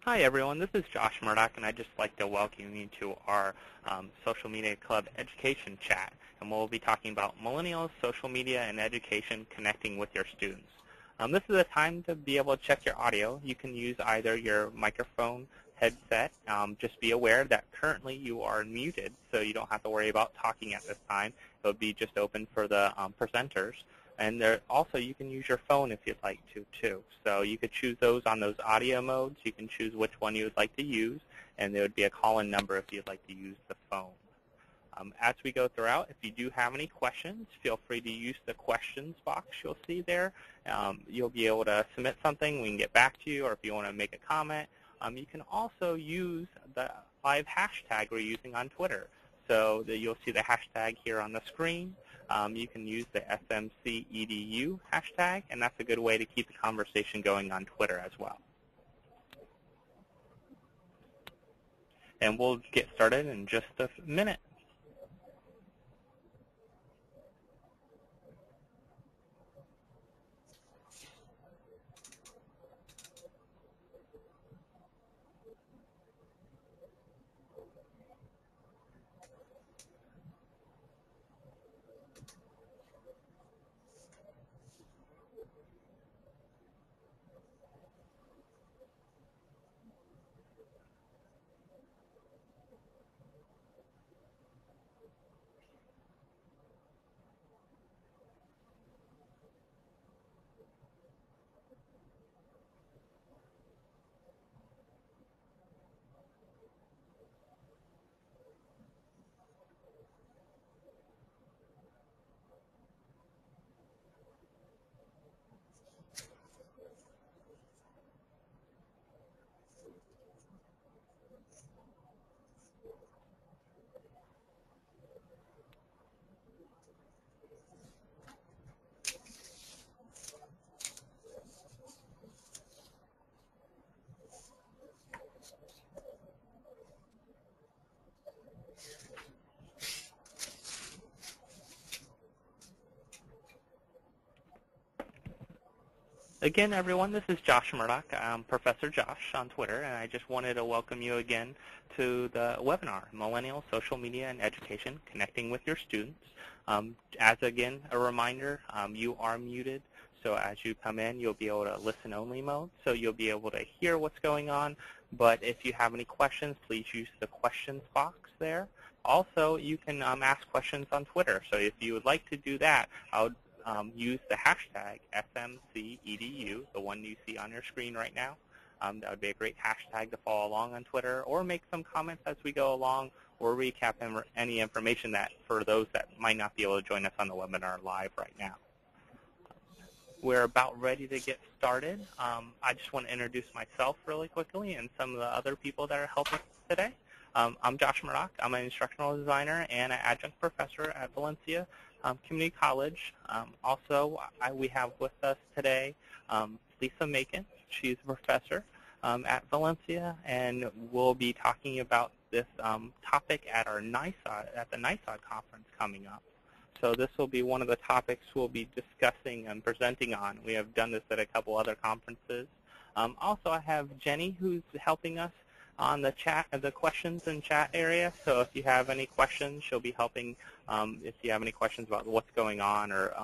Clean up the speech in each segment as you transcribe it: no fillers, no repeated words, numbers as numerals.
Hi everyone, this is Josh Murdoch, and I'd just like to welcome you to our Social Media Club Education Chat. And we'll be talking about millennials, social media, and education connecting with your students. This is a time to be able to check your audio. You can use either your microphone headset. Just be aware that currently you are muted, so you don't have to worry about talking at this time. It'll be just open for the presenters. And there, also, you can use your phone if you'd like to, too. So you could choose those on those audio modes. You can choose which one you would like to use, and there would be a call-in number if you'd like to use the phone. As we go throughout, if you do have any questions, feel free to use the questions box you'll see there. You'll be able to submit something. We can get back to you, or if you want to make a comment. You can also use the live hashtag we're using on Twitter. So you'll see the hashtag here on the screen. You can use the SMCEDU hashtag, and that's a good way to keep the conversation going on Twitter as well. And we'll get started in just a minute. Again, everyone, this is Josh Murdoch. I'm Professor Josh on Twitter, and I just wanted to welcome you again to the webinar, Millennials, Social Media, and Education, Connecting with Your Students. As, again, a reminder, you are muted, so as you come in, you'll be able to listen-only mode, so you'll be able to hear what's going on, but if you have any questions, please use the questions box there. Also, you can ask questions on Twitter, so if you would like to do that, I would use the hashtag SMCEDU, the one you see on your screen right now. That would be a great hashtag to follow along on Twitter, or make some comments as we go along, or recap any information that for those that might not be able to join us on the webinar live right now. We're about ready to get started. I just want to introduce myself really quickly and some of the other people that are helping today. I'm Josh Murdoch. I'm an instructional designer and an adjunct professor at Valencia Community College. Also, we have with us today Lisa Macon. She's a professor at Valencia, and we'll be talking about this topic at our the NISOD conference coming up. So this will be one of the topics we'll be discussing and presenting on. We have done this at a couple other conferences. Also, I have Jenny, who's helping us on the chat, the questions and chat area. So if you have any questions, she'll be helping. If you have any questions about what's going on or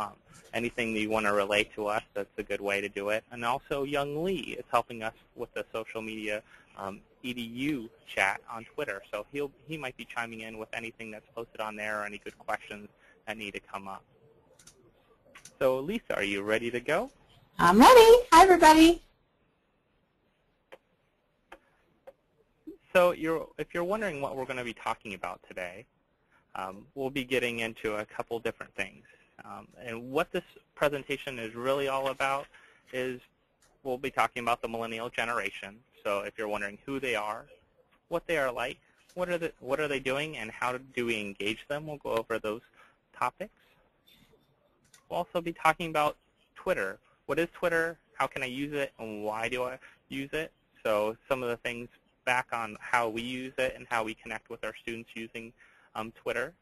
anything that you want to relate to us, that's a good way to do it. And also, Young Lee is helping us with the social media EDU chat on Twitter. So he might be chiming in with anything that's posted on there or any good questions that need to come up. So Lisa, are you ready to go? I'm ready. Hi, everybody. So if you're wondering what we're going to be talking about today, we'll be getting into a couple different things. And what this presentation is really all about is we'll be talking about the millennial generation. So if you're wondering who they are, what they are like, what are they doing, and how do we engage them, we'll go over those topics. We'll also be talking about Twitter. What is Twitter? How can I use it, and why do I use it? So some of the things back on how we use it and how we connect with our students using Twitter.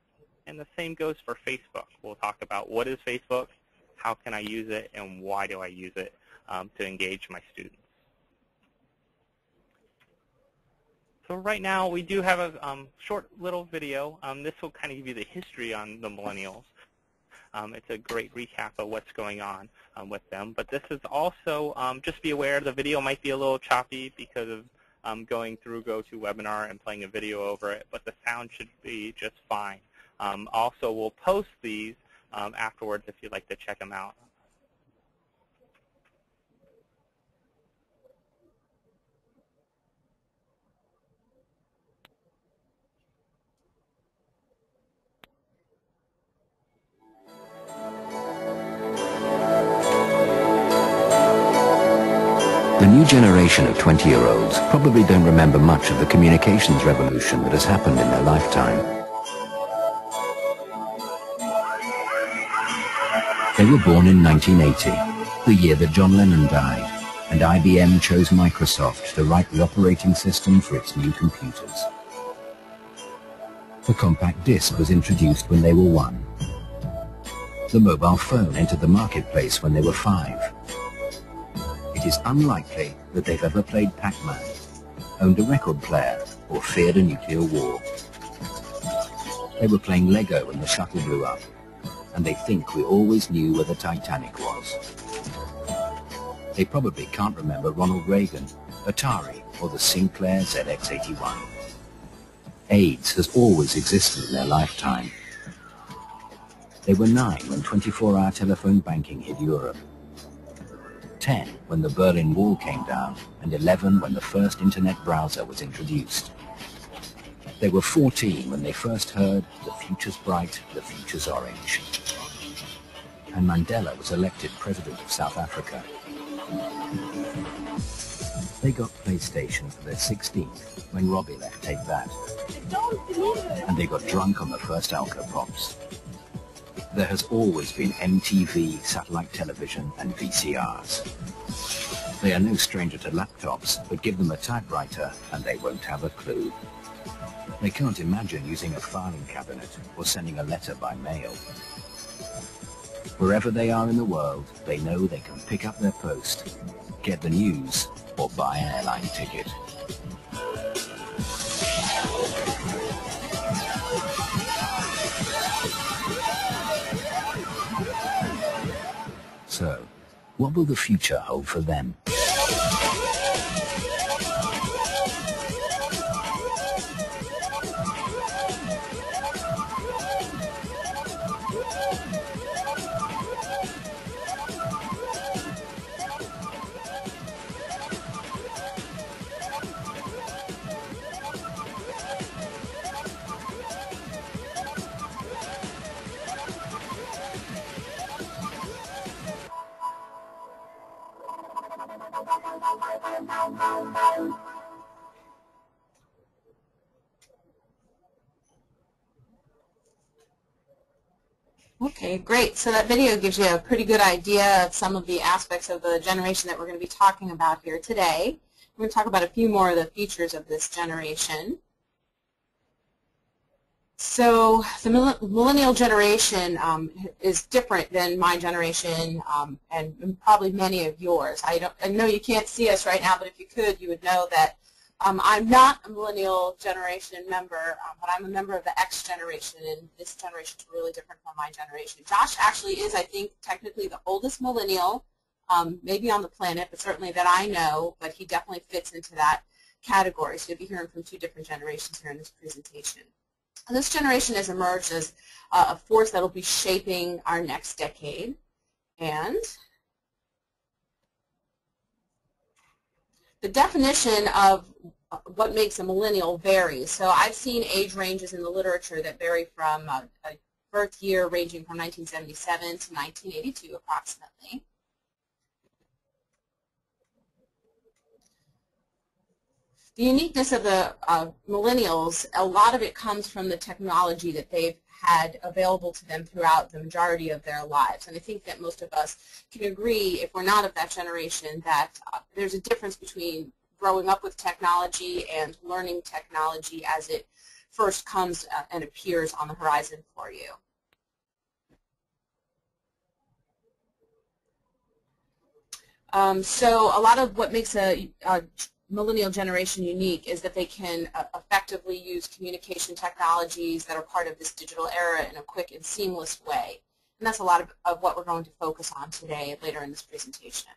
And the same goes for Facebook. We'll talk about what is Facebook, how can I use it, and why do I use it to engage my students. So right now we do have a short little video. This will kind of give you the history on the millennials. It's a great recap of what's going on with them. But this is also, just be aware, the video might be a little choppy because of going through GoToWebinar and playing a video over it, but the sound should be just fine. Also, we'll post these afterwards if you'd like to check them out. The new generation of 20-year-olds probably don't remember much of the communications revolution that has happened in their lifetime. They were born in 1980, the year that John Lennon died, and IBM chose Microsoft to write the operating system for its new computers. The compact disc was introduced when they were 1. The mobile phone entered the marketplace when they were 5. It is unlikely that they've ever played Pac-Man, owned a record player, or feared a nuclear war. They were playing Lego when the shuttle blew up, and they think we always knew where the Titanic was. They probably can't remember Ronald Reagan, Atari, or the Sinclair ZX81. AIDS has always existed in their lifetime. They were 9 when 24-hour telephone banking hit Europe, 10 when the Berlin Wall came down, and 11 when the first internet browser was introduced. They were 14 when they first heard, "The future's bright, the future's orange." And Mandela was elected president of South Africa. They got PlayStation for their 16th when Robbie left Take That. And they got drunk on the first Alco Pops. There has always been MTV, satellite television, and VCRs. They are no stranger to laptops, but give them a typewriter and they won't have a clue. They can't imagine using a filing cabinet or sending a letter by mail. Wherever they are in the world, they know they can pick up their post, get the news, or buy an airline ticket. So, what will the future hold for them? Okay, great. So that video gives you a pretty good idea of some of the aspects of the generation that we're going to be talking about here today. We're going to talk about a few more of the features of this generation. So the millennial generation is different than my generation and probably many of yours. I know you can't see us right now, but if you could, you would know that I'm not a millennial generation member, but I'm a member of the X generation, and this generation is really different from my generation. Josh actually is, I think, technically the oldest millennial, maybe on the planet, but certainly that I know, but he definitely fits into that category. So you'll be hearing from 2 different generations here in this presentation. And this generation has emerged as a force that will be shaping our next decade. And the definition of what makes a millennial varies. So I've seen age ranges in the literature that vary from a birth year ranging from 1977 to 1982 approximately. The uniqueness of the millennials, a lot of it comes from the technology that they've had available to them throughout the majority of their lives. And I think that most of us can agree, if we're not of that generation, that there's a difference between growing up with technology and learning technology as it first comes and appears on the horizon for you. So a lot of what makes a millennial generation unique is that they can effectively use communication technologies that are part of this digital era in a quick and seamless way. And that's a lot of what we're going to focus on today later in this presentation.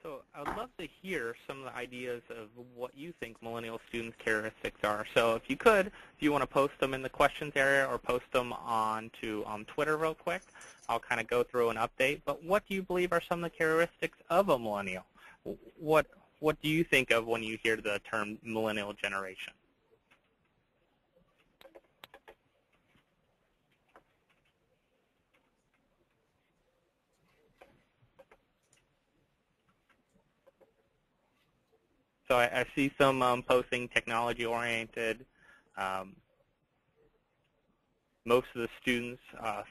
So I would love to hear some of the ideas of what you think millennial students' characteristics are. So if you could, if you want to post them in the questions area or post them onto Twitter real quick, I'll kind of go through an update. But what do you believe are some of the characteristics of a millennial? What do you think of when you hear the term millennial generation? So I see some posting technology-oriented. Most of the students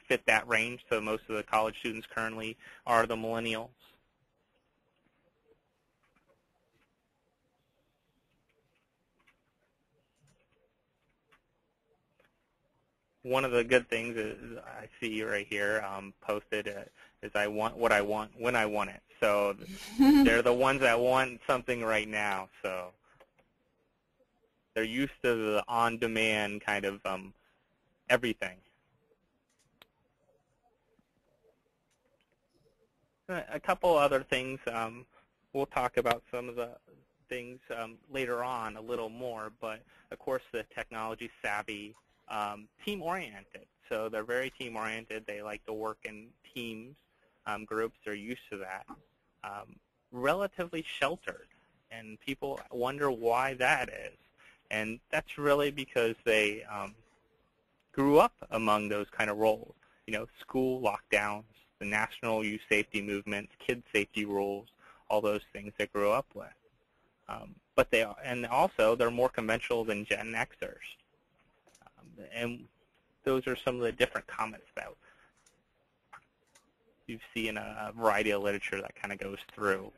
fit that range, so most of the college students currently are the millennials. One of the good things is I see right here posted is I want what I want when I want it. So they're the ones that want something right now. So they're used to the on-demand kind of everything. A couple other things. We'll talk about some of the things later on a little more, but of course the technology savvy, team-oriented. So they're very team-oriented. They like to work in teams, groups. They're used to that. Relatively sheltered, and people wonder why that is. And that's really because they grew up among those kind of roles. You know, school lockdowns, the national youth safety movements, kid safety rules, all those things they grew up with. But they are, and also they're more conventional than Gen Xers. And those are some of the different comments that you see in a variety of literature that kind of goes through.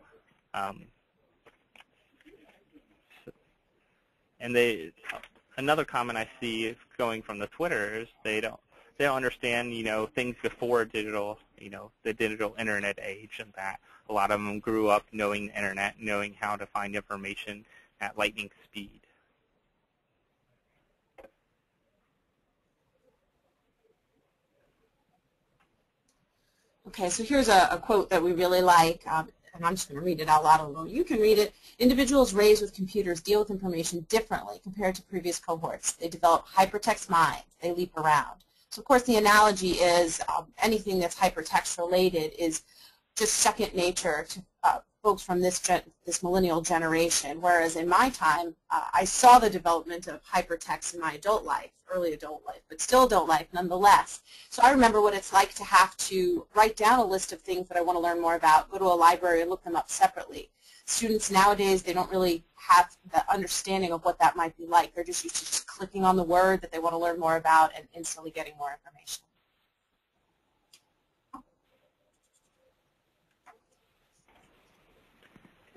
And another comment I see going from the Twitter is they don't understand, you know, things before digital, you know, the digital internet age, and that a lot of them grew up knowing the internet, knowing how to find information at lightning speed. Okay, so here's a quote that we really like, and I'm just going to read it out loud a little. You can read it. Individuals raised with computers deal with information differently compared to previous cohorts. They develop hypertext minds. They leap around. So, of course, the analogy is anything that's hypertext related is just second nature to folks from this millennial generation, whereas in my time, I saw the development of hypertext in my adult life, early adult life, but still adult life nonetheless. So I remember what it's like to have to write down a list of things that I want to learn more about, go to a library and look them up separately. Students nowadays, they don't really have the understanding of what that might be like. They're just used to just clicking on the word that they want to learn more about and instantly getting more information.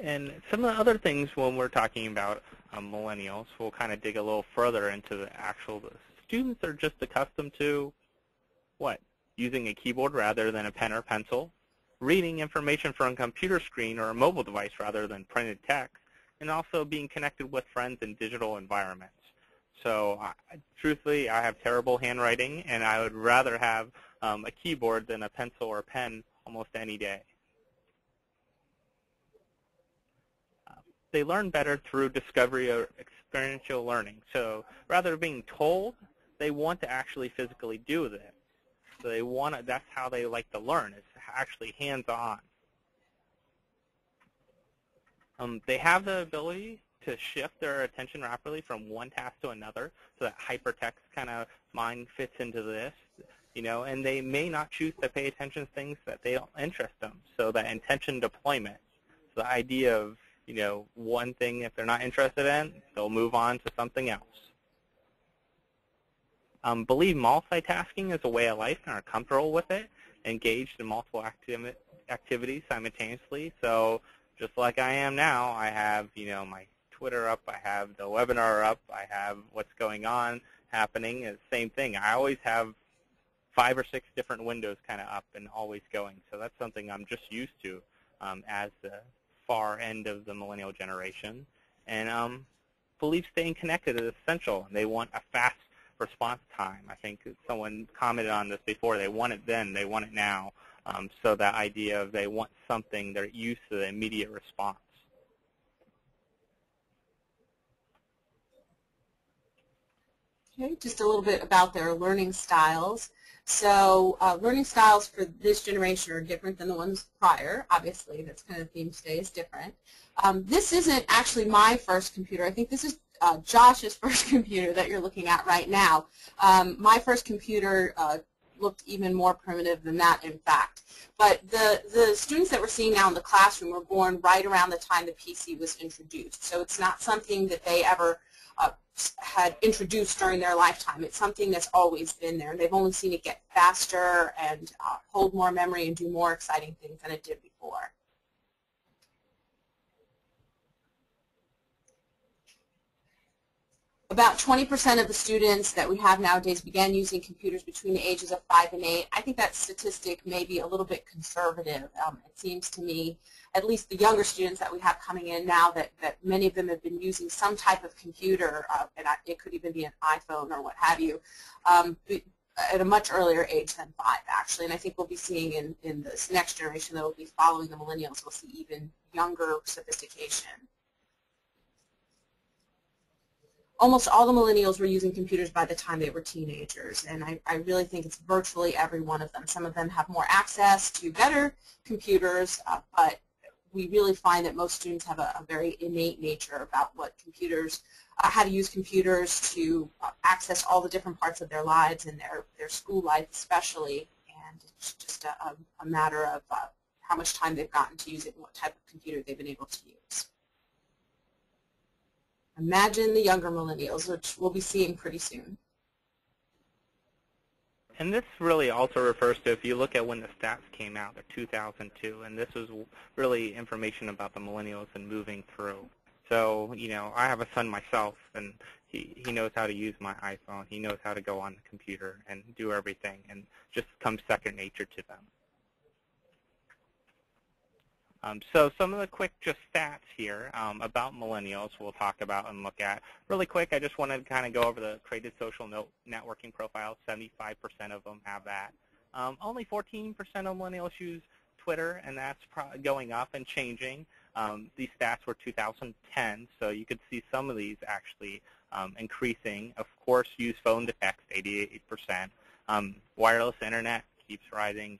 And some of the other things when we're talking about millennials, we'll kind of dig a little further into the actual, students are just accustomed to what? Using a keyboard rather than a pen or pencil, reading information from a computer screen or a mobile device rather than printed text, and also being connected with friends in digital environments. So truthfully, I have terrible handwriting, and I would rather have a keyboard than a pencil or a pen almost any day. They learn better through discovery or experiential learning. So rather than being told, they want to actually physically do this. So they want to, that's how they like to learn, is actually hands-on. They have the ability to shift their attention rapidly from one task to another, so that hypertext kind of mind fits into this, you know, and they may not choose to pay attention to things that they don't interest them. So that intention deployment, so the idea of, you know, one thing if they're not interested in, they'll move on to something else. Believe multitasking is a way of life and are comfortable with it, engaged in multiple activities simultaneously. So just like I am now, I have, you know, my Twitter up, I have the webinar up, I have what's going on happening. It's the same thing. I always have 5 or 6 different windows kind of up and always going. So that's something I'm just used to. as the far end of the millennial generation, and believe staying connected is essential. They want a fast response time. I think someone commented on this before. They want it then, they want it now. So that idea of they want something, they're used to the immediate response. Okay, just a little bit about their learning styles. So learning styles for this generation are different than the ones prior. Obviously, that's kind of the theme today is different. This isn't actually my first computer. I think this is Josh's first computer that you're looking at right now. My first computer looked even more primitive than that, in fact. But the students that we're seeing now in the classroom were born right around the time the PC was introduced. So it's not something that they ever had introduced during their lifetime. It's something that's always been there. They've only seen it get faster and hold more memory and do more exciting things than it did before. About 20% of the students that we have nowadays began using computers between the ages of 5 and 8. I think that statistic may be a little bit conservative. It seems to me, at least the younger students that we have coming in now, that many of them have been using some type of computer, and it could even be an iPhone or what have you, at a much earlier age than 5, actually. And I think we'll be seeing in this next generation that will be following the millennials, we'll see even younger sophistication. Almost all the millennials were using computers by the time they were teenagers, and I really think it's virtually every one of them. Some of them have more access to better computers, but we really find that most students have a very innate nature about what computers, how to use computers to access all the different parts of their lives and their school life especially, and it's just a matter of how much time they've gotten to use it and what type of computer they've been able to use. Imagine the younger millennials, which we'll be seeing pretty soon. And this really also refers to, if you look at when the stats came out, they're 2002, and this was really information about the millennials and moving through. So, you know, I have a son myself, and he knows how to use my iPhone. He knows how to go on the computer and do everything, and just comes second nature to them. So some of the quick just stats here about millennials we'll talk about and look at. Really quick, I just wanted to kind of go over the created social networking profiles. 75% of them have that. Only 14% of millennials use Twitter, and that's going up and changing. These stats were 2010, so you could see some of these actually increasing. Of course, use phone to text, 88%. Wireless internet keeps rising.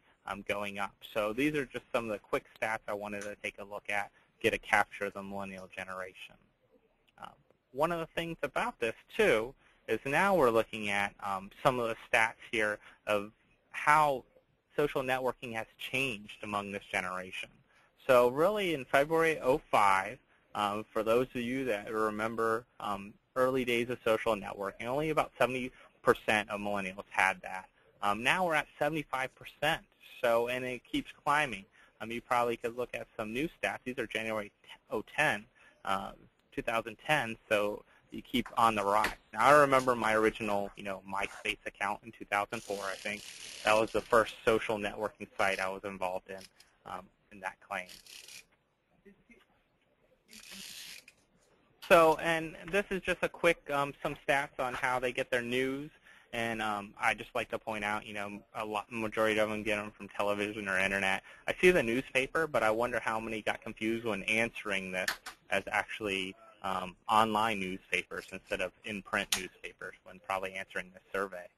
Going up. So these are just some of the quick stats I wanted to take a look at, get a capture of the millennial generation. One of the things about this, too, is now we're looking at some of the stats here of how social networking has changed among this generation. So really in February '05, for those of you that remember early days of social networking, only about 70% of millennials had that. Now we're at 75%. So, and it keeps climbing. You probably could look at some new stats. These are January 2010, so you keep on the rise. Now, I remember my original, MySpace account in 2004, I think. That was the first social networking site I was involved in that claim. So, and this is just a quick, some stats on how they get their news. And I just like to point out, majority of them get them from television or internet. I see the newspaper, but I wonder how many got confused when answering this as actually online newspapers instead of in-print newspapers when probably answering this survey.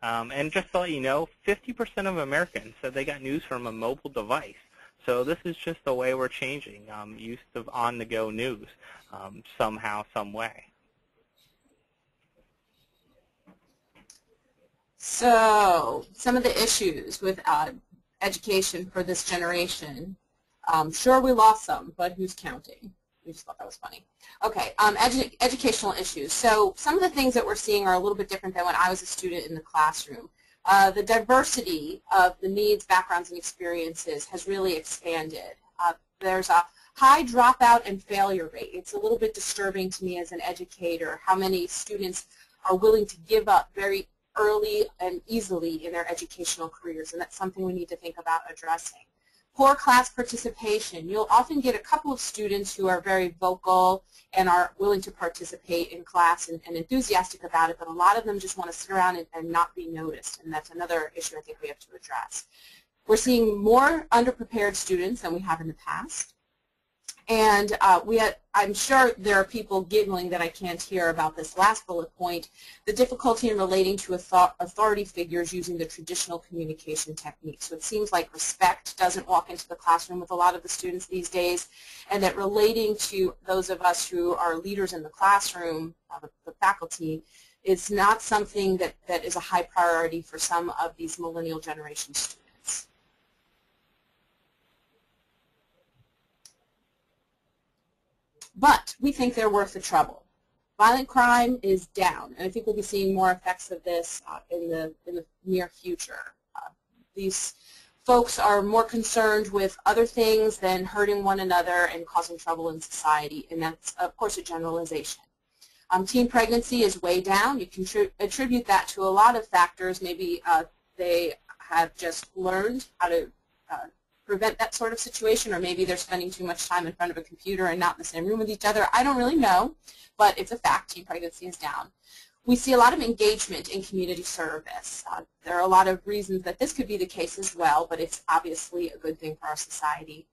And just to let you know, 50% of Americans said they got news from a mobile device. So this is just the way we're changing, use of on-the-go news somehow, some way. So some of the issues with education for this generation. Sure, we lost some, but who's counting? We just thought that was funny. Okay, educational issues. So some of the things that we're seeing are a little bit different than when I was a student in the classroom. The diversity of the needs, backgrounds, and experiences has really expanded. There's a high dropout and failure rate. It's a little bit disturbing to me as an educator how many students are willing to give up very early and easily in their educational careers, and that's something we need to think about addressing. Poor class participation. You'll often get a couple of students who are very vocal and are willing to participate in class and enthusiastic about it, but a lot of them just want to sit around and not be noticed, and that's another issue I think we have to address. We're seeing more underprepared students than we have in the past. And I'm sure there are people giggling that I can't hear about this last bullet point, the difficulty in relating to authority figures using the traditional communication techniques. So it seems like respect doesn't walk into the classroom with a lot of the students these days, and that relating to those of us who are leaders in the classroom, the faculty, is not something that is a high priority for some of these millennial generation students. But we think they're worth the trouble. Violent crime is down, and I think we'll be seeing more effects of this in the near future. These folks are more concerned with other things than hurting one another and causing trouble in society, and that's, of course, a generalization. Teen pregnancy is way down. You can attribute that to a lot of factors. Maybe they have just learned how to prevent that sort of situation, or maybe they're spending too much time in front of a computer and not in the same room with each other. I don't really know, but it's a fact. Teen pregnancy is down. We see a lot of engagement in community service. There are a lot of reasons that this could be the case as well, but it's obviously a good thing for our society.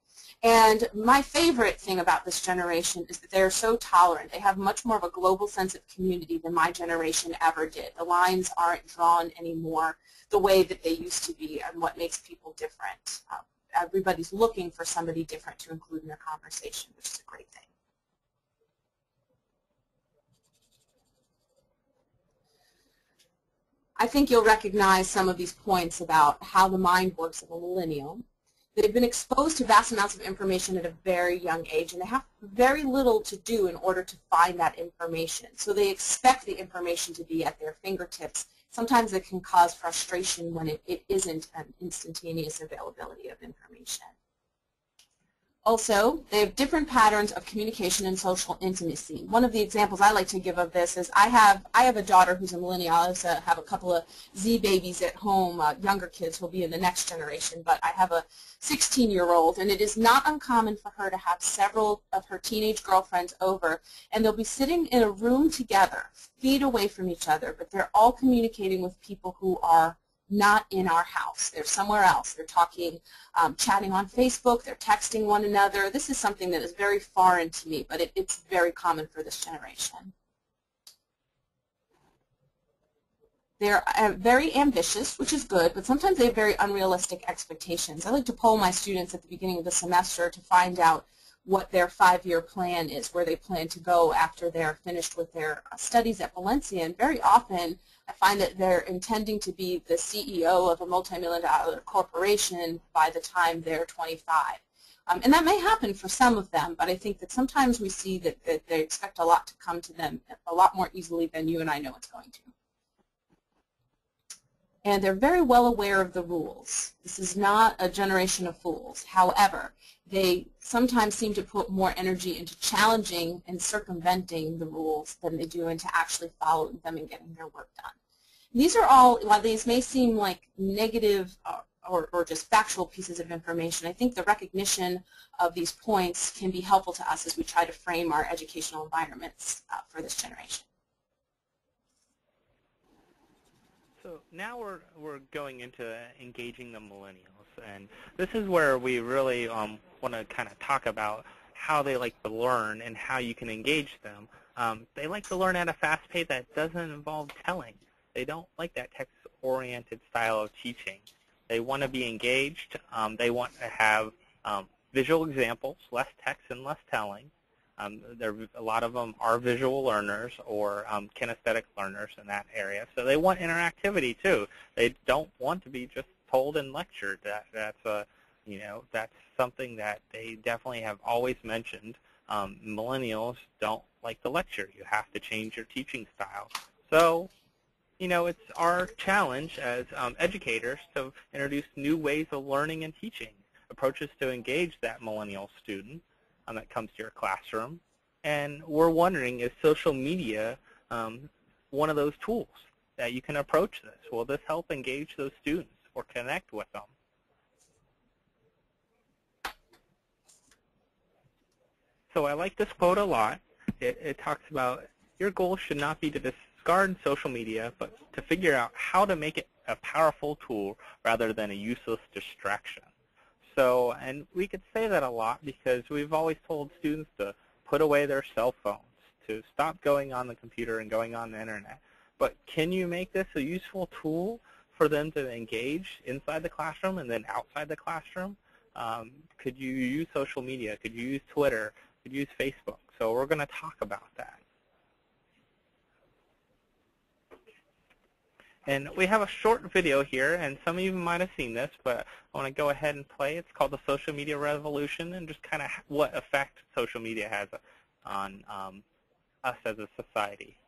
And my favorite thing about this generation is that they're so tolerant. They have much more of a global sense of community than my generation ever did. The lines aren't drawn anymore the way that they used to be, and what makes people different. Everybody's looking for somebody different to include in their conversation, which is a great thing. I think you'll recognize some of these points about how the mind works of a millennial. They've been exposed to vast amounts of information at a very young age, and they have very little to do in order to find that information. So they expect the information to be at their fingertips. Sometimes it can cause frustration when it isn't an instantaneous availability of information. Also, they have different patterns of communication and social intimacy. One of the examples I like to give of this is I have a daughter who's a millennial. I also have a couple of Z babies at home, younger kids who will be in the next generation, but I have a 16-year-old, and it is not uncommon for her to have several of her teenage girlfriends over, and they'll be sitting in a room together, feet away from each other, but they're all communicating with people who are not in our house. They're somewhere else. They're talking, chatting on Facebook. They're texting one another. This is something that is very foreign to me, but it's very common for this generation. They're very ambitious, which is good, but sometimes they have very unrealistic expectations. I like to poll my students at the beginning of the semester to find out what their 5-year plan is, where they plan to go after they're finished with their studies at Valencia. And very often, I find that they're intending to be the CEO of a multi-million-dollar corporation by the time they're 25. And that may happen for some of them, but I think that sometimes we see that they expect a lot to come to them a lot more easily than you and I know it's going to. And they're very well aware of the rules. This is not a generation of fools. However, they sometimes seem to put more energy into challenging and circumventing the rules than they do into actually following them and getting their work done. These are all, while these may seem like negative or just factual pieces of information, I think the recognition of these points can be helpful to us as we try to frame our educational environments for this generation. So now we're going into engaging the millennials, and this is where we really want to kind of talk about how they like to learn and how you can engage them. They like to learn at a fast pace that doesn't involve telling. They don't like that text-oriented style of teaching. They want to be engaged. They want to have visual examples, less text and less telling. A lot of them are visual learners or kinesthetic learners in that area. So they want interactivity too. They don't want to be just told and lectured. That's something that they definitely have always mentioned. Millennials don't like to lecture. You have to change your teaching style. So, it's our challenge as educators to introduce new ways of learning and teaching, approaches to engage that millennial student that comes to your classroom. And we're wondering, is social media one of those tools? that you can approach this? Will this help engage those students or connect with them? So I like this quote a lot. It talks about your goal should not be to discard social media, but to figure out how to make it a powerful tool rather than a useless distraction. So, and we could say that a lot because we've always told students to put away their cell phones, to stop going on the computer and going on the internet. But can you make this a useful tool for them to engage inside the classroom and then outside the classroom? Could you use social media? Could you use Twitter? Could you use Facebook? So we're going to talk about that. And we have a short video here, and some of you might have seen this, but I want to go ahead and play. It's called The Social Media Revolution, and just kind of what effect social media has on us as a society.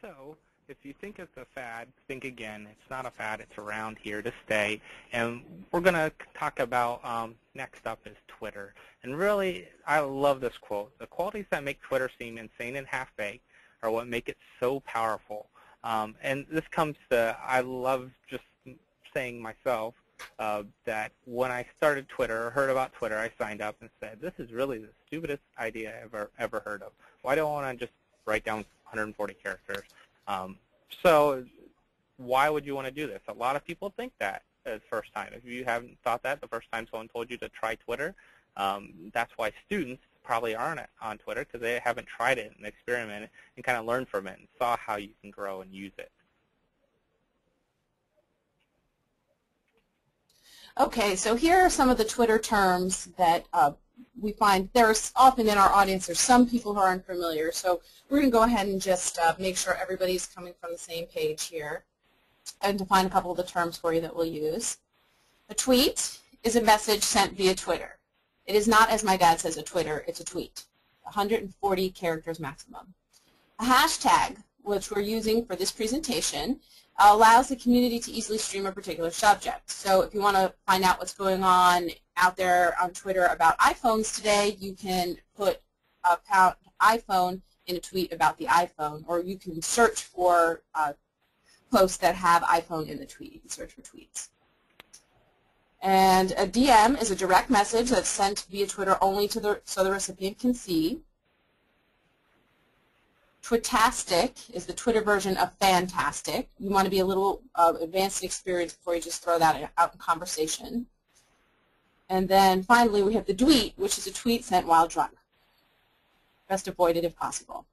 So if you think it's a fad, think again. It's not a fad. It's around here to stay. And we're going to talk about next up is Twitter. And really, I love this quote. The qualities that make Twitter seem insane and half-baked are what make it so powerful. And this comes to, I love just saying myself that when I started Twitter or heard about Twitter, I signed up and said, this is really the stupidest idea I've ever heard of. Why do I want to just write down 140 characters? So why would you want to do this? A lot of people think that the first time. If you haven't thought that the first time someone told you to try Twitter, that's why students probably aren't on Twitter, because they haven't tried it and experimented and kind of learned from it and saw how you can grow and use it. Okay, so here are some of the Twitter terms that we find there's often in our audience. There's some people who are unfamiliar, so we're going to go ahead and just make sure everybody's coming from the same page here and define a couple of the terms for you that we'll use. A tweet is a message sent via Twitter. It is not, as my dad says, a Twitter, it's a tweet. 140 characters maximum. A hashtag, which we're using for this presentation, allows the community to easily stream a particular subject. So if you want to find out what's going on out there on Twitter about iPhones today, you can put a iPhone in a tweet about the iPhone, or you can search for posts that have iPhone in the tweet. You can search for tweets. And a DM is a direct message that's sent via Twitter only to so the recipient can see. Twitastic is the Twitter version of fantastic. You want to be a little advanced in experience before you just throw that out in conversation. And then finally we have the dweet, which is a tweet sent while drunk. Best avoid it if possible.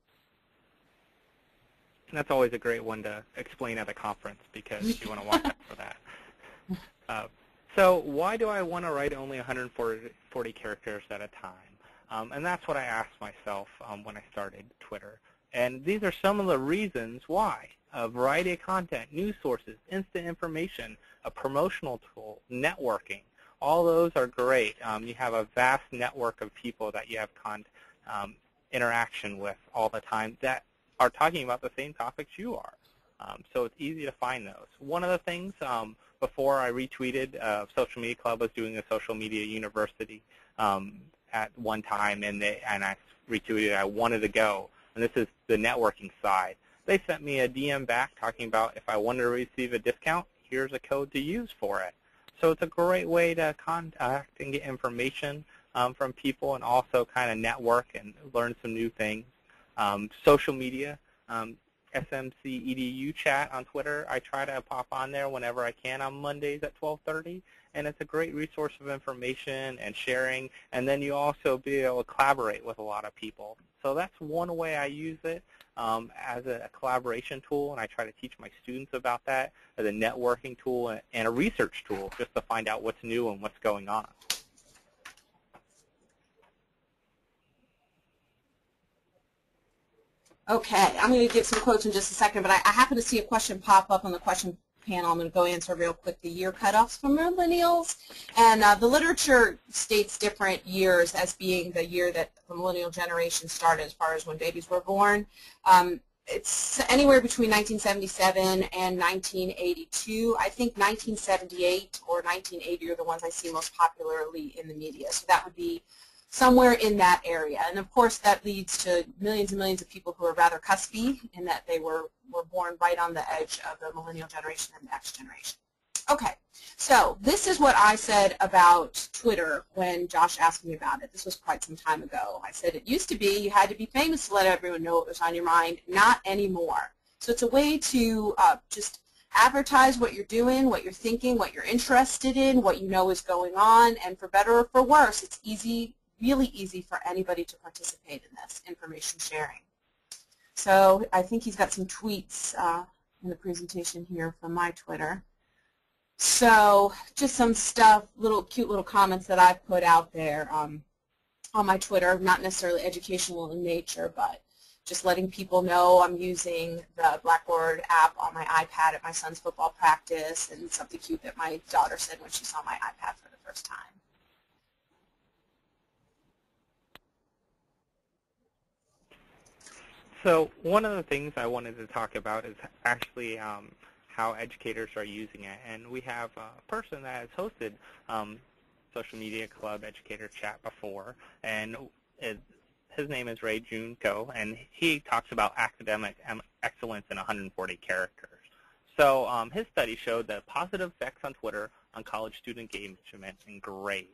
And that's always a great one to explain at a conference because you want to watch out for that. So why do I want to write only 140 characters at a time? And that's what I asked myself when I started Twitter. And these are some of the reasons why. A variety of content, news sources, instant information, a promotional tool, networking. All those are great. You have a vast network of people that you have interaction with all the time that are talking about the same topics you are. So it's easy to find those. One of the things, before I retweeted, Social Media Club was doing a social media university at one time, and I retweeted, I wanted to go. And this is the networking side. They sent me a DM back talking about if I wanted to receive a discount, here's a code to use for it. So it's a great way to contact and get information from people and also kind of network and learn some new things. Social media, SMC EDU chat on Twitter, I try to pop on there whenever I can on Mondays at 12:30. And it's a great resource of information and sharing, and then you also be able to collaborate with a lot of people. So that's one way I use it as a collaboration tool, and I try to teach my students about that as a networking tool and a research tool just to find out what's new and what's going on. Okay, I'm going to get some quotes in just a second, but I happen to see a question pop up on the question panel. I'm going to go answer real quick the year cutoffs for millennials. And the literature states different years as being the year that the millennial generation started as far as when babies were born. It's anywhere between 1977 and 1982. I think 1978 or 1980 are the ones I see most popularly in the media. So that would be somewhere in that area. And of course that leads to millions and millions of people who are rather cuspy in that they were born right on the edge of the millennial generation and the X generation. Okay, so this is what I said about Twitter when Josh asked me about it. This was quite some time ago. I said it used to be you had to be famous to let everyone know what was on your mind. Not anymore. So it's a way to just advertise what you're doing, what you're thinking, what you're interested in, what you know is going on, and for better or for worse, it's easy, really easy for anybody to participate in this information sharing. So I think he's got some tweets in the presentation here from my Twitter. So just some stuff, cute little comments that I've put out there on my Twitter, not necessarily educational in nature, but just letting people know I'm using the Blackboard app on my iPad at my son's football practice, and something cute that my daughter said when she saw my iPad for the first time. So one of the things I wanted to talk about is actually how educators are using it. And we have a person that has hosted Social Media Club Educator Chat before, and his name is Ray Junko, and he talks about academic excellence in 140 characters. So his study showed that positive effects on Twitter on college student engagement and grades.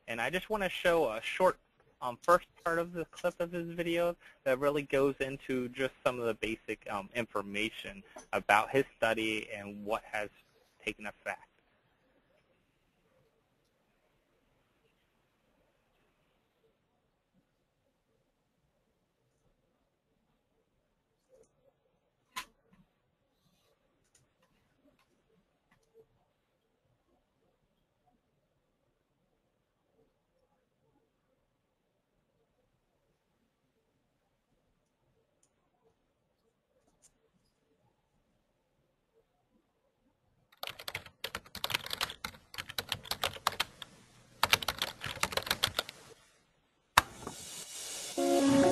And I just want to show a short first part of the clip of his video that really goes into just some of the basic information about his study and what has taken effect.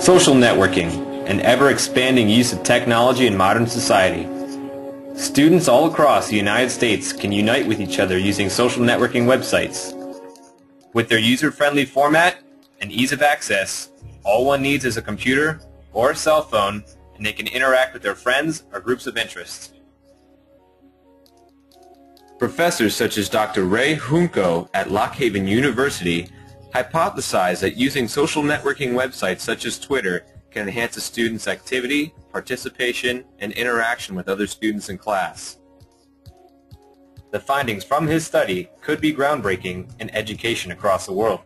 Social networking, an ever-expanding use of technology in modern society. Students all across the United States can unite with each other using social networking websites. With their user-friendly format and ease of access, all one needs is a computer or a cell phone, and they can interact with their friends or groups of interest. Professors such as Dr. Ray Junco at Lock Haven University hypothesize that using social networking websites such as Twitter can enhance a student's activity, participation, and interaction with other students in class. The findings from his study could be groundbreaking in education across the world.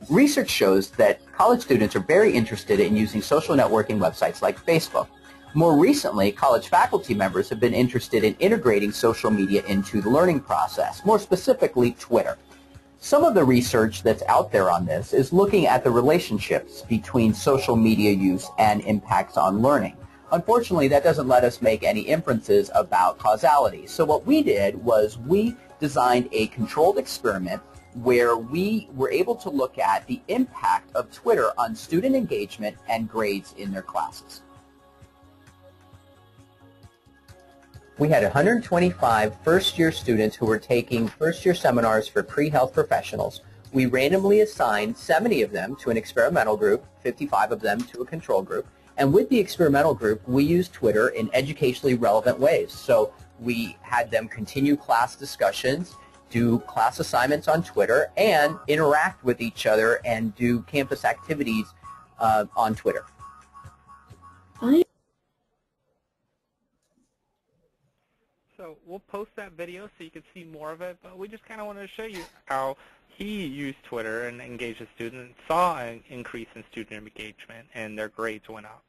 Research shows that college students are very interested in using social networking websites like Facebook. More recently, college faculty members have been interested in integrating social media into the learning process, more specifically Twitter. Some of the research that's out there on this is looking at the relationships between social media use and impacts on learning. Unfortunately, that doesn't let us make any inferences about causality. So what we did was we designed a controlled experiment where we were able to look at the impact of Twitter on student engagement and grades in their classes. We had 125 first-year students who were taking first-year seminars for pre-health professionals. We randomly assigned 70 of them to an experimental group, 55 of them to a control group, and with the experimental group, we used Twitter in educationally relevant ways. So we had them continue class discussions, do class assignments on Twitter, and interact with each other and do campus activities on Twitter. So we'll post that video so you can see more of it, but we just kind of wanted to show you how he used Twitter and engaged with students and saw an increase in student engagement and their grades went up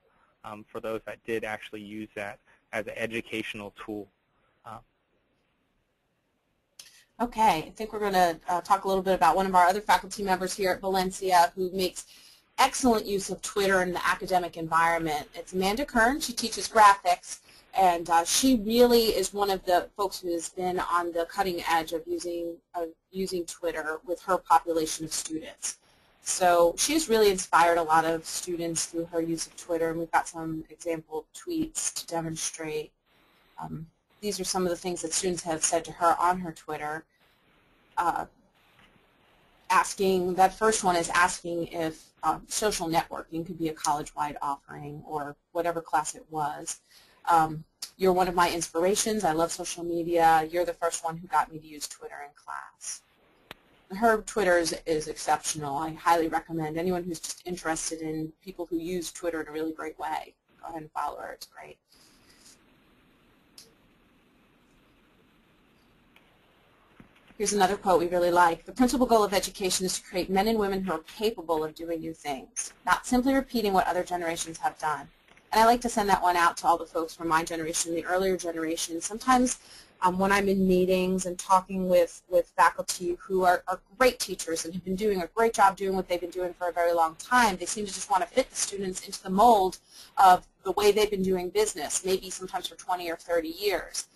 for those that did actually use that as an educational tool. Okay, I think we're going to talk a little bit about one of our other faculty members here at Valencia who makes excellent use of Twitter in the academic environment. It's Amanda Kern. She teaches graphics. And she really is one of the folks who has been on the cutting edge of using Twitter with her population of students. So she's really inspired a lot of students through her use of Twitter, and we've got some example tweets to demonstrate. These are some of the things that students have said to her on her Twitter. That first one is asking if social networking could be a college-wide offering or whatever class it was. You're one of my inspirations. I love social media. You're the first one who got me to use Twitter in class. Her Twitter is exceptional. I highly recommend anyone who's just interested in people who use Twitter in a really great way. Go ahead and follow her. It's great. Here's another quote we really like. The principal goal of education is to create men and women who are capable of doing new things, not simply repeating what other generations have done. And I like to send that one out to all the folks from my generation, the earlier generation. Sometimes when I'm in meetings and talking with faculty who are great teachers and have been doing a great job doing what they've been doing for a very long time, they seem to just want to fit the students into the mold of the way they've been doing business, maybe sometimes for 20 or 30 years.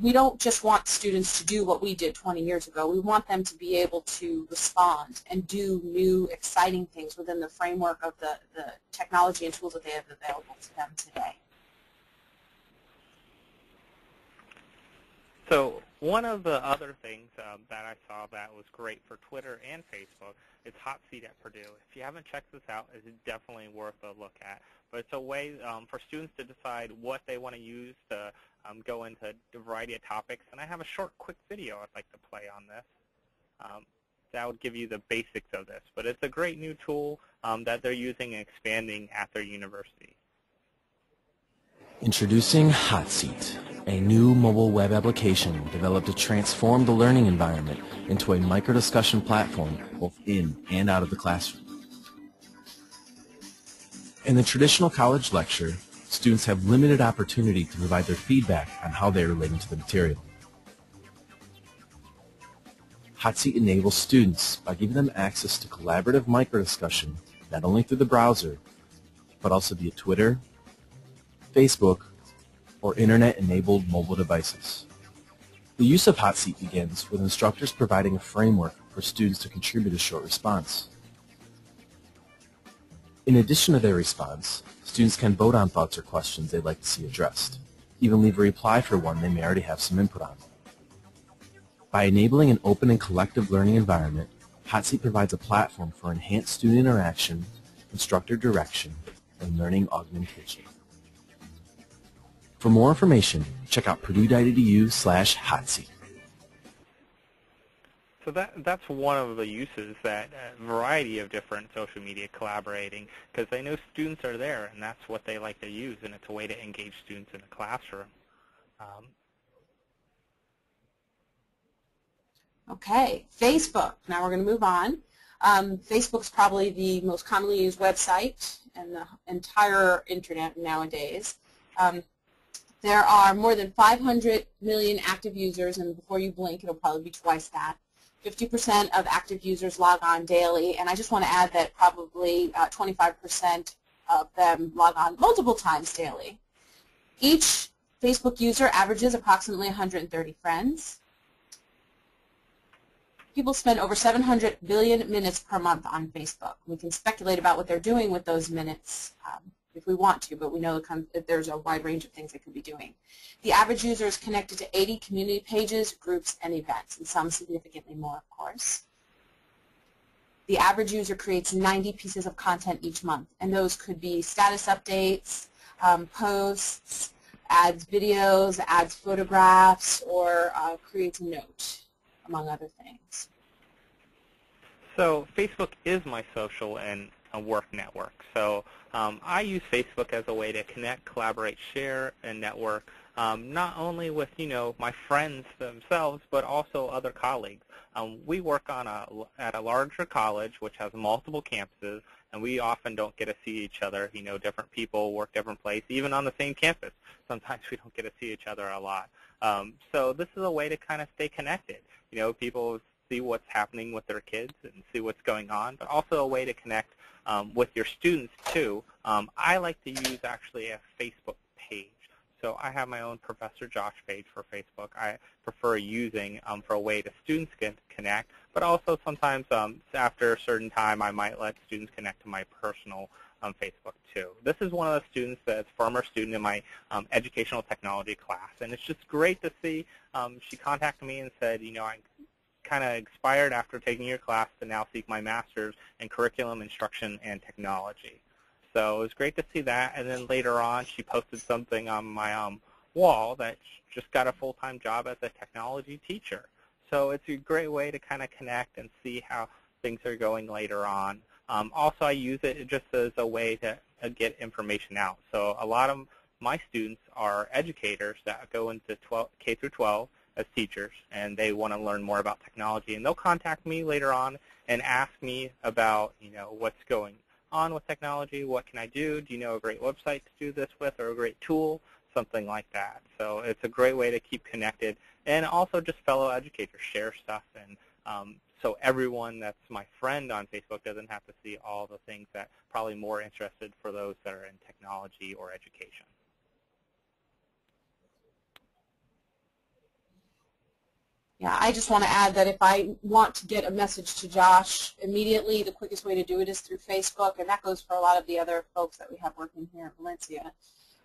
We don't just want students to do what we did 20 years ago. We want them to be able to respond and do new, exciting things within the framework of the technology and tools that they have available to them today. So one of the other things that I saw that was great for Twitter and Facebook is Hot Seat at Purdue. If you haven't checked this out, it's definitely worth a look at. But it's a way for students to decide what they want to use to go into a variety of topics. And I have a short, quick video I'd like to play on this. That would give you the basics of this. But it's a great new tool that they're using and expanding at their university. Introducing Hot Seat, a new mobile web application developed to transform the learning environment into a micro-discussion platform both in and out of the classroom. In the traditional college lecture, students have limited opportunity to provide their feedback on how they are relating to the material. Hot Seat enables students by giving them access to collaborative micro-discussion not only through the browser, but also via Twitter, Facebook, or Internet-enabled mobile devices. The use of Hot Seat begins with instructors providing a framework for students to contribute a short response. In addition to their response, students can vote on thoughts or questions they'd like to see addressed, even leave a reply for one they may already have some input on. By enabling an open and collective learning environment, Hot Seat provides a platform for enhanced student interaction, instructor direction, and learning augmentation. For more information, check out purdue.edu/hotseat. So that's one of the uses, that variety of different social media collaborating, because they know students are there, and that's what they like to use, and it's a way to engage students in the classroom. Okay, Facebook. Now we're going to move on. Facebook's probably the most commonly used website in the entire internet nowadays. There are more than 500 million active users, and before you blink, it'll probably be twice that. 50% of active users log on daily, and I just want to add that probably 25% of them log on multiple times daily. Each Facebook user averages approximately 130 friends. People spend over 700 billion minutes per month on Facebook. We can speculate about what they're doing with those minutes if we want to, but we know that there's a wide range of things they could be doing. The average user is connected to 80 community pages, groups, and events, and some significantly more, of course. The average user creates 90 pieces of content each month, and those could be status updates, posts, adds videos, adds photographs, or creates a note, among other things. So Facebook is my social and work network. So I use Facebook as a way to connect, collaborate, share, and network, not only with my friends themselves, but also other colleagues. We work at a larger college which has multiple campuses, and we often don't get to see each other. Different people work different places, even on the same campus. Sometimes we don't get to see each other a lot. So this is a way to kind of stay connected. People see what's happening with their kids and see what's going on, but also a way to connect with your students too. I like to use actually a Facebook page. So I have my own Professor Josh page for Facebook. I prefer using for a way that students can connect, but also sometimes after a certain time I might let students connect to my personal Facebook too. This is one of the students that's a former student in my educational technology class, and it's just great to see. She contacted me and said, I kind of expired after taking your class to now seek my master's in curriculum instruction and technology. So it was great to see that, and then later on she posted something on my wall that she just got a full-time job as a technology teacher. So it's a great way to kind of connect and see how things are going later on. Also, I use it just as a way to get information out. So a lot of my students are educators that go into K through 12 as teachers, and they want to learn more about technology, and they'll contact me later on and ask me about what's going on with technology, what can I do, do you know a great website to do this with, or a great tool, something like that. So it's a great way to keep connected, and also just fellow educators share stuff, and so everyone that's my friend on Facebook doesn't have to see all the things that probably more interested for those that are in technology or education. Yeah, I just want to add that if I want to get a message to Josh immediately, the quickest way to do it is through Facebook, and that goes for a lot of the other folks that we have working here at Valencia.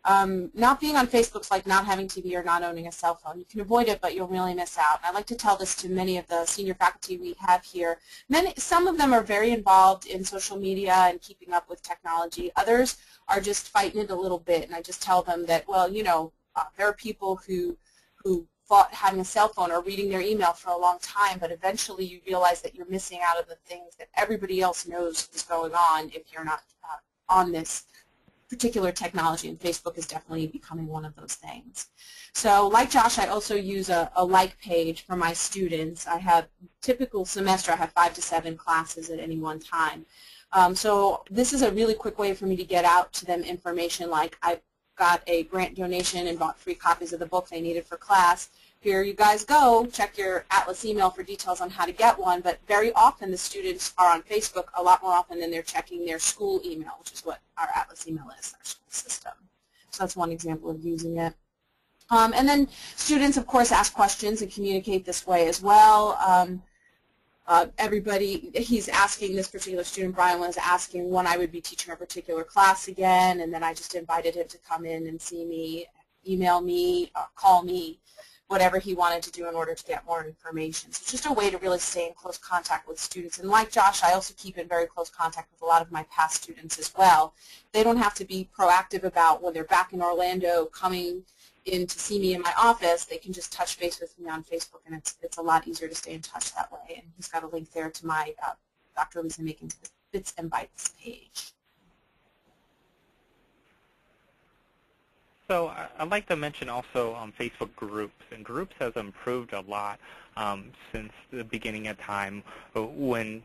Not being on Facebook's like not having TV or not owning a cell phone. You can avoid it, but you'll really miss out. And I like to tell this to many of the senior faculty we have here. Some of them are very involved in social media and keeping up with technology. Others are just fighting it a little bit, and I just tell them that, well, there are people who thought having a cell phone or reading their email for a long time, but eventually you realize that you're missing out on the things that everybody else knows is going on if you're not on this particular technology, and Facebook is definitely becoming one of those things. So like Josh, I also use a like page for my students. I have, typical semester, I have 5 to 7 classes at any one time. So this is a really quick way for me to get out to them information like I got a grant donation and bought 3 copies of the book they needed for class. Here you guys go. Check your Atlas email for details on how to get one. But very often the students are on Facebook a lot more often than they're checking their school email, which is what our Atlas email is, our school system. So that's one example of using it. And then students, of course, ask questions and communicate this way as well. everybody, he's asking, this particular student, Brian, was asking when I would be teaching a particular class again, and then I just invited him to come in and see me, email me, call me, whatever he wanted to do in order to get more information. So it's just a way to really stay in close contact with students. And like Josh, I also keep in very close contact with a lot of my past students as well. They don't have to be proactive about when they're back in Orlando coming in to see me in my office. They can just touch base with me on Facebook, and it's a lot easier to stay in touch that way. And he's got a link there to my Dr. Lisa Makins Bits and Bytes page. So I'd like to mention also Facebook groups, and groups has improved a lot since the beginning of time when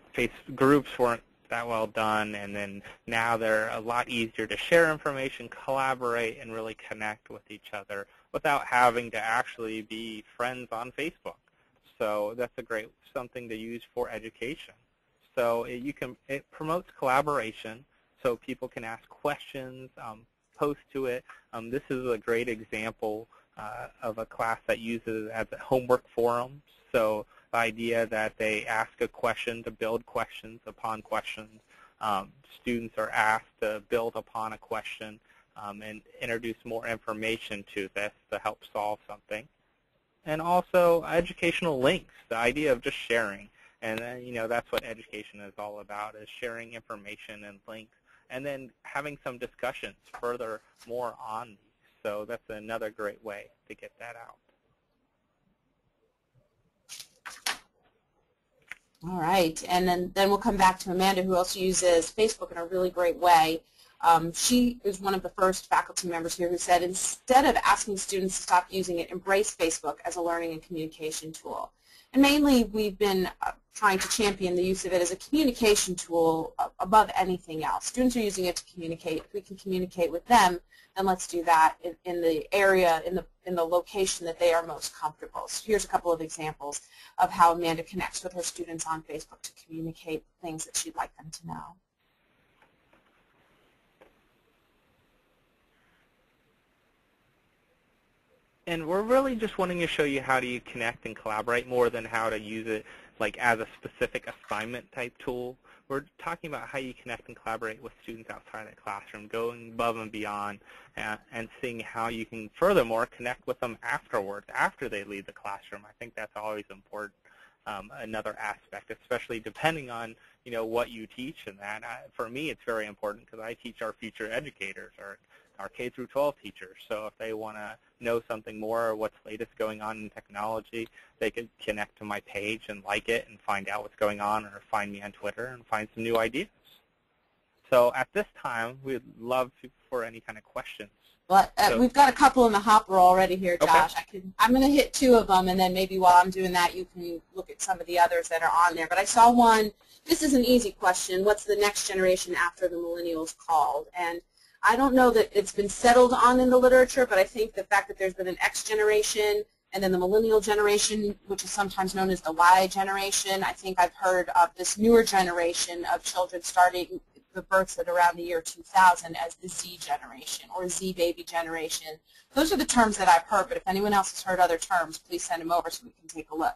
groups weren't that well done, and then now they're a lot easier to share information, collaborate, and really connect with each other without having to actually be friends on Facebook. So that's a great something to use for education. So it promotes collaboration, so people can ask questions, post to it. This is a great example of a class that uses it as a homework forum. So the idea that they ask a question to build questions upon questions. Students are asked to build upon a question and introduce more information to this to help solve something. And also educational links, the idea of just sharing. And then, you know, that's what education is all about, is sharing information and links, and then having some discussions further more on these. So that's another great way to get that out. All right, and then we'll come back to Amanda, who also uses Facebook in a really great way. She is one of the first faculty members here who said, instead of asking students to stop using it, embrace Facebook as a learning and communication tool. And mainly, we've been trying to champion the use of it as a communication tool above anything else. Students are using it to communicate. If we can communicate with them, then let's do that in the area, in the location that they are most comfortable. So here's a couple of examples of how Amanda connects with her students on Facebook to communicate things that she'd like them to know. And we're really just wanting to show you how do you connect and collaborate more than how to use it like as a specific assignment type tool. We're talking about how you connect and collaborate with students outside of the classroom, going above and beyond, and seeing how you can furthermore connect with them afterwards, after they leave the classroom. I think that's always important, another aspect, especially depending on what you teach. And that, for me, it's very important because I teach our future educators, or our K through 12 teachers. So if they want to know something more or what's latest going on in technology, they could connect to my page and like it and find out what's going on, or find me on Twitter and find some new ideas. So at this time, we'd love for any kind of questions. Well, we've got a couple in the hopper already here, Josh. Okay. I'm going to hit two of them, and then maybe while I'm doing that, you can look at some of the others that are on there. But I saw one. This is an easy question. What's the next generation after the millennials called? And I don't know that it's been settled on in the literature, but I think the fact that there's been an X generation and then the millennial generation, which is sometimes known as the Y generation, I think I've heard of this newer generation of children starting the births at around the year 2000 as the Z generation or Z baby generation. Those are the terms that I've heard, but if anyone else has heard other terms, please send them over so we can take a look.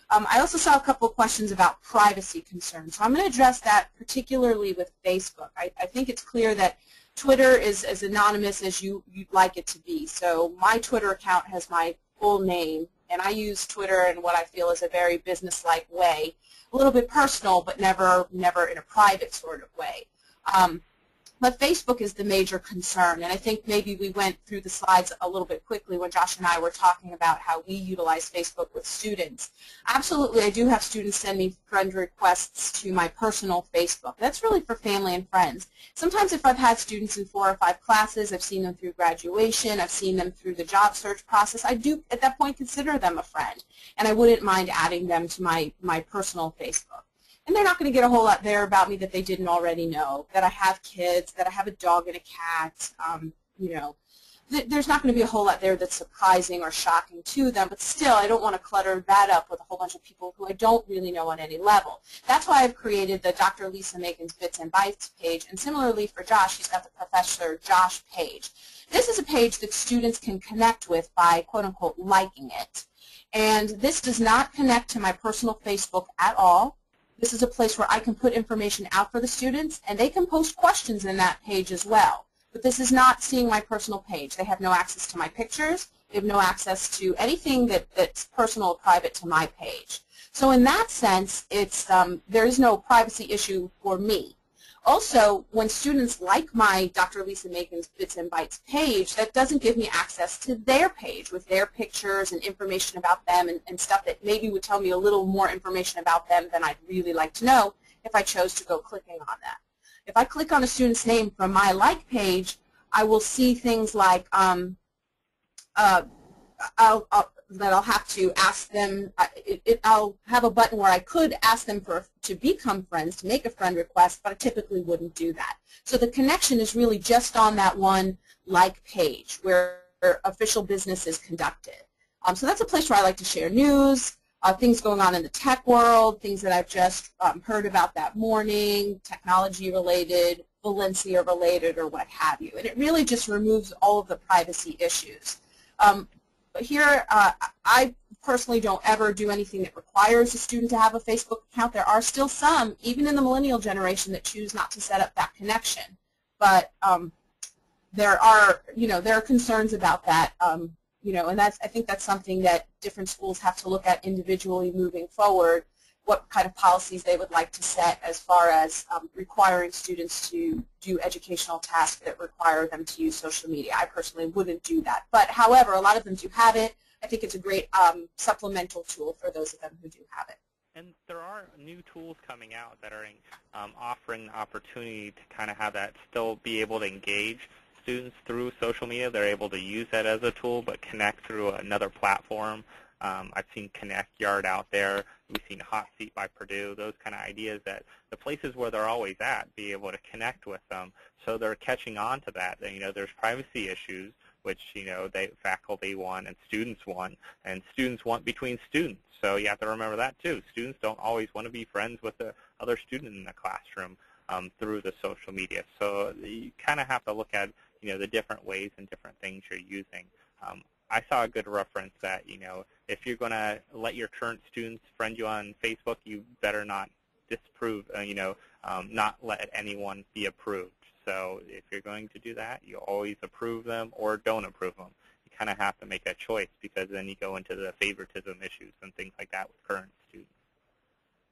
I also saw a couple of questions about privacy concerns. So I'm going to address that particularly with Facebook. I think it's clear that Twitter is as anonymous as you'd like it to be. So my Twitter account has my full name, and I use Twitter in what I feel is a very business-like way, a little bit personal, but never in a private sort of way. But Facebook is the major concern, and I think maybe we went through the slides a little bit quickly when Josh and I were talking about how we utilize Facebook with students. Absolutely, I do have students send me friend requests to my personal Facebook. That's really for family and friends. Sometimes if I've had students in 4 or 5 classes, I've seen them through graduation, I've seen them through the job search process, I do at that point consider them a friend, and I wouldn't mind adding them to my personal Facebook. And they're not going to get a whole lot there about me that they didn't already know, that I have kids, that I have a dog and a cat. There's not going to be a whole lot there that's surprising or shocking to them, but still I don't want to clutter that up with a whole bunch of people who I don't really know on any level. That's why I've created the Dr. Lisa Makins Bits and Bytes page, and similarly for Josh, he's got the Professor Josh page. This is a page that students can connect with by, quote-unquote, liking it. And this does not connect to my personal Facebook at all. This is a place where I can put information out for the students, and they can post questions in that page as well. But this is not seeing my personal page. They have no access to my pictures. They have no access to anything that's personal or private to my page. So in that sense, there is no privacy issue for me. Also, when students like my Dr. Lisa Macon's Bits and Bytes page, that doesn't give me access to their page with their pictures and information about them and stuff that maybe would tell me a little more information about them than I'd really like to know if I chose to go clicking on that. If I click on a student's name from my like page, I will see things like that I'll have to ask them. I'll have a button where I could ask them to become friends, to make a friend request, but I typically wouldn't do that. So the connection is really just on that one like page where official business is conducted. So that's a place where I like to share news, things going on in the tech world, things that I've just heard about that morning, technology related, Valencia related, or what have you. And it really just removes all of the privacy issues. But here, I personally don't ever do anything that requires a student to have a Facebook account. There are still some, even in the millennial generation, that choose not to set up that connection. But there are concerns about that. And I think that's something that different schools have to look at individually moving forward, what kind of policies they would like to set as far as requiring students to do educational tasks that require them to use social media. I personally wouldn't do that. But however, a lot of them do have it. I think it's a great supplemental tool for those of them who do have it. And there are new tools coming out that are offering the opportunity to kind of have that still be able to engage students through social media. They're able to use that as a tool, but connect through another platform. I've seen Connect Yard out there. We've seen Hot Seat by Purdue, those kind of ideas that the places where they're always at, be able to connect with them. So they're catching on to that. There's privacy issues, which, faculty want and students want between students. So you have to remember that, too. Students don't always want to be friends with the other student in the classroom through the social media. So you kind of have to look at, the different ways and different things you're using. I saw a good reference that, if you're going to let your current students friend you on Facebook, you better not disapprove, not let anyone be approved. So if you're going to do that, you always approve them or don't approve them. You kind of have to make that choice, because then you go into the favoritism issues and things like that with current students.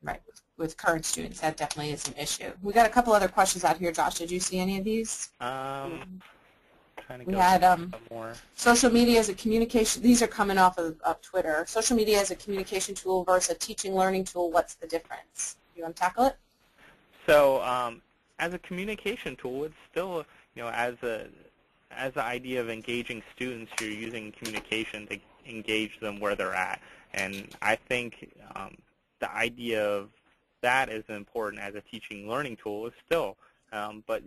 Right, with current students, that definitely is an issue. We got a couple other questions out here, Josh. Did you see any of these? We had more. Social media as a communication. These are coming off of Twitter. Social media as a communication tool versus a teaching learning tool. What's the difference? You want to tackle it? So as a communication tool, it's still, as the idea of engaging students, you're using communication to engage them where they're at. And I think the idea of that is important as a teaching learning tool is still, but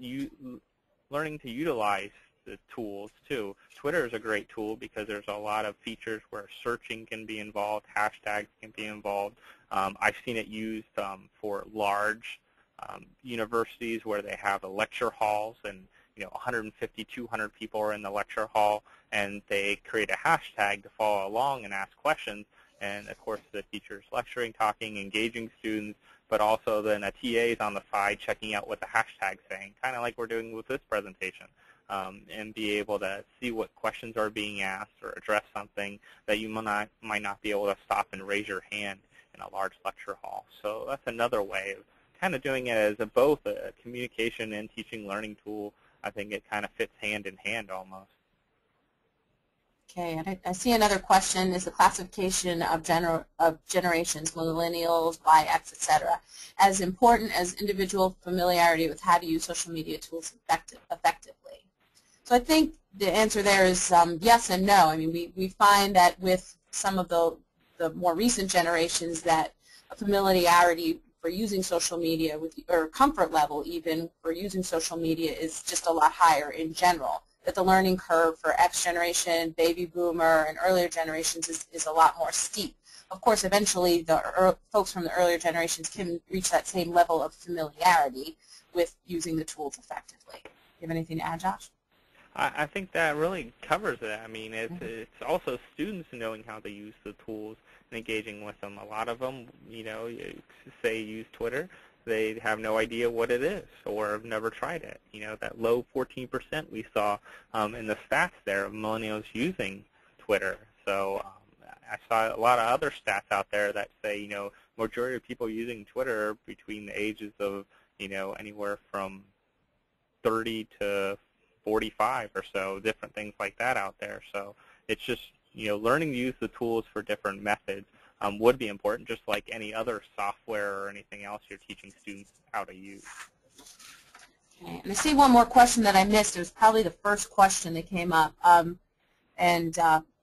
learning to utilize the tools too. Twitter is a great tool because there's a lot of features where searching can be involved, hashtags can be involved. I've seen it used for large universities where they have lecture halls, and 150, 200 people are in the lecture hall, and they create a hashtag to follow along and ask questions. And of course, the teacher's lecturing, talking, engaging students, but also then a TA is on the side checking out what the hashtag's saying, kind of like we're doing with this presentation. And be able to see what questions are being asked or address something that you might not be able to stop and raise your hand in a large lecture hall. So that's another way of kind of doing it as both a communication and teaching learning tool. I think it kind of fits hand in hand almost. Okay, and I see another question. Is the classification of generations, millennials, Y, X, etc., as important as individual familiarity with how to use social media tools effectively? So I think the answer there is yes and no. I mean, we find that with some of the more recent generations that a familiarity for using social media, or comfort level even for using social media, is just a lot higher in general. That the learning curve for X generation, baby boomer, and earlier generations is a lot more steep. Of course, eventually the folks from the earlier generations can reach that same level of familiarity with using the tools effectively. Do you have anything to add, Josh? I think that really covers it. I mean, it's also students knowing how to use the tools and engaging with them. A lot of them, say use Twitter, they have no idea what it is or have never tried it. That low 14% we saw in the stats there of millennials using Twitter. So I saw a lot of other stats out there that say, majority of people using Twitter are between the ages of, anywhere from 30 to 45 or so, different things like that out there. So it's just, learning to use the tools for different methods would be important, just like any other software or anything else you're teaching students how to use. Okay. And I see one more question that I missed. It was probably the first question that came up.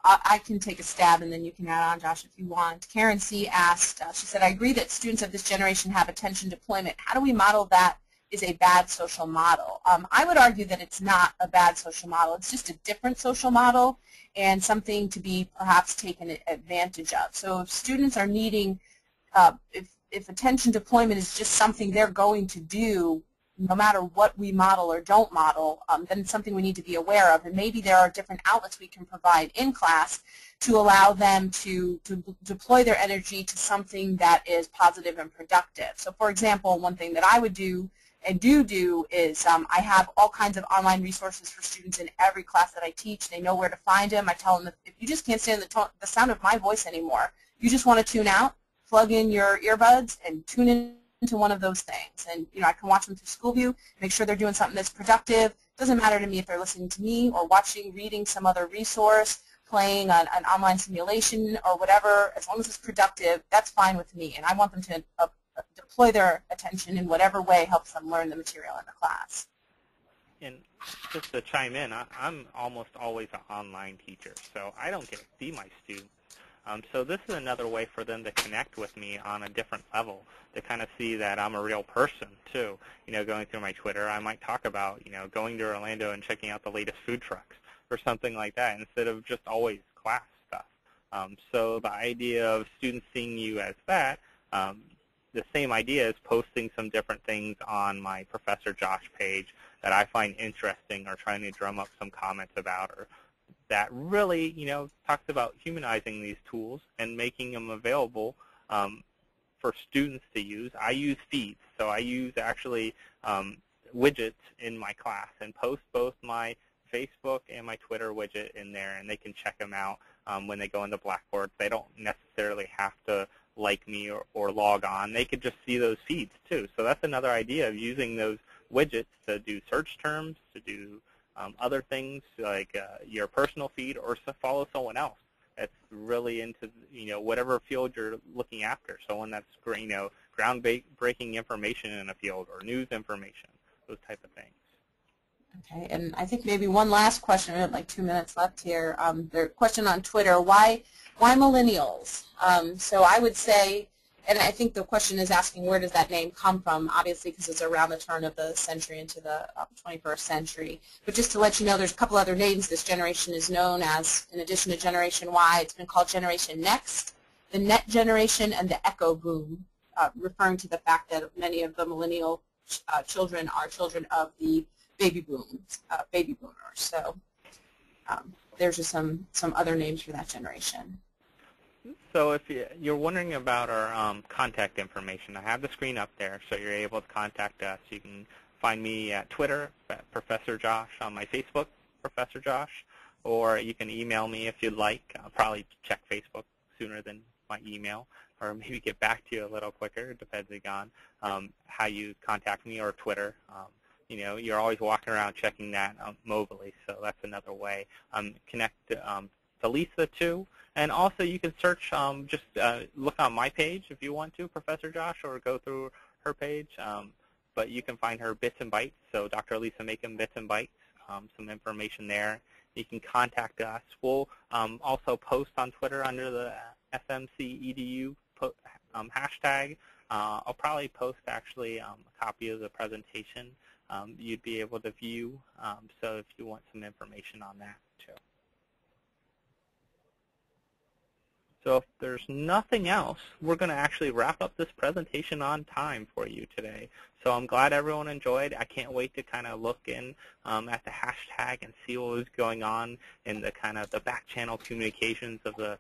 I can take a stab, and then you can add on, Josh, if you want. Karen C. asked, she said, I agree that students of this generation have attention deployment. How do we model that is a bad social model? I would argue that it's not a bad social model. It's just a different social model and something to be perhaps taken advantage of. So if students are needing, if attention deployment is just something they're going to do, no matter what we model or don't model, then it's something we need to be aware of. And maybe there are different outlets we can provide in class to allow them to deploy their energy to something that is positive and productive. So for example, one thing that I would do and do is I have all kinds of online resources for students in every class that I teach. They know where to find them. I tell them that if you just can't stand the sound of my voice anymore, you just want to tune out, plug in your earbuds and tune in to one of those things. And I can watch them through SchoolView, make sure they're doing something that's productive. It doesn't matter to me if they're listening to me or reading some other resource, playing an online simulation or whatever. As long as it's productive, that's fine with me. And I want them to deploy their attention in whatever way helps them learn the material in the class. And just to chime in, I'm almost always an online teacher, so I don't get to see my students. So this is another way for them to connect with me on a different level, to kind of see that I'm a real person too. Going through my Twitter, I might talk about, going to Orlando and checking out the latest food trucks or something like that instead of just always class stuff. So the idea of students seeing you as that, the same idea is posting some different things on my Professor Josh page that I find interesting or trying to drum up some comments about, or that really, talks about humanizing these tools and making them available for students to use. I use feeds, so I use actually widgets in my class and post both my Facebook and my Twitter widget in there, and they can check them out when they go into Blackboard. They don't necessarily have to like me or log on. They could just see those feeds too. So that's another idea of using those widgets to do search terms, to do other things like your personal feed, or to follow someone else that's really into whatever field you're looking after. Someone that's groundbreaking information in a field or news information, those type of things. Okay, and I think maybe one last question. We have like 2 minutes left here. The question on Twitter: Why millennials? So I would say, and I think the question is asking where does that name come from, obviously because it's around the turn of the century into the 21st century. But just to let you know, there's a couple other names this generation is known as, in addition to Generation Y. It's been called Generation Next, the Net Generation, and the Echo Boom, referring to the fact that many of the millennial children are children of the baby boomers. So there's just some other names for that generation. So if you're wondering about our contact information, I have the screen up there, so you're able to contact us. You can find me at Twitter, at Professor Josh, on my Facebook, Professor Josh, or you can email me if you'd like. I'll probably check Facebook sooner than my email, or maybe get back to you a little quicker, depending on how you contact me, or Twitter. You're always walking around checking that mobilely, so that's another way. Connect to Lisa, too. And also, you can search, just look on my page if you want to, Professor Josh, or go through her page. But you can find her Bits and Bytes, so Dr. Lisa Makem Bits and Bytes, some information there. You can contact us. We'll also post on Twitter under the FMCEDU hashtag. I'll probably post, actually, a copy of the presentation you'd be able to view, so if you want some information on that, too. So if there's nothing else, we're going to actually wrap up this presentation on time for you today. So I'm glad everyone enjoyed. I can't wait to kind of look in at the hashtag and see what was going on in the kind of the back channel communications of the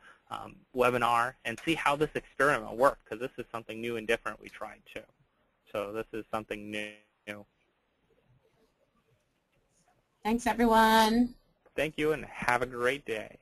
webinar and see how this experiment worked, because this is something new and different we tried too. So this is something new. Thanks, everyone. Thank you, and have a great day.